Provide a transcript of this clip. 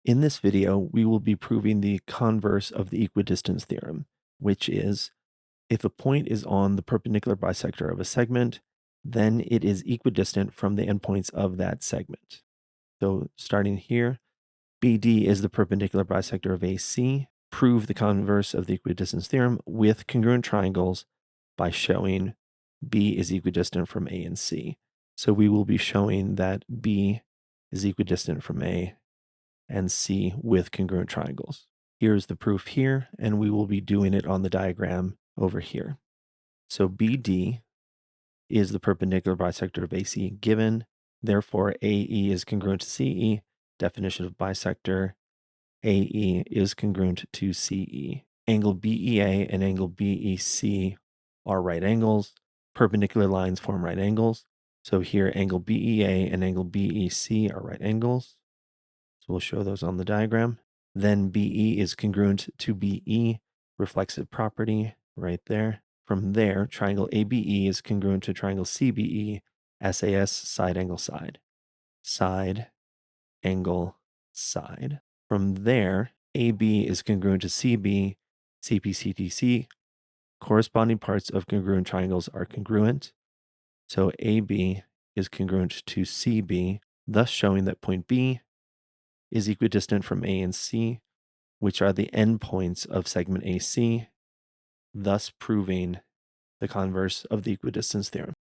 In this video, we will be proving the converse of the equidistance theorem, which is if a point is on the perpendicular bisector of a segment, then it is equidistant from the endpoints of that segment. So starting here, BD is the perpendicular bisector of AC. Prove the converse of the equidistance theorem with congruent triangles by showing B is equidistant from A and C. So we will be showing that B is equidistant from A and C with congruent triangles. Here's the proof here, and we will be doing it on the diagram over here. So BD is the perpendicular bisector of AC given, therefore AE is congruent to CE. Definition of bisector, AE is congruent to CE. Angle BEA and angle BEC are right angles. Perpendicular lines form right angles. So here angle BEA and angle BEC are right angles. So we'll show those on the diagram. Then BE is congruent to BE, reflexive property right there. From there, triangle ABE is congruent to triangle CBE, SAS, side angle side. Side, angle, side. From there, AB is congruent to CB, CPCTC. Corresponding parts of congruent triangles are congruent. So AB is congruent to CB, thus showing that point B is equidistant from A and C, which are the endpoints of segment AC, thus proving the converse of the equidistance theorem.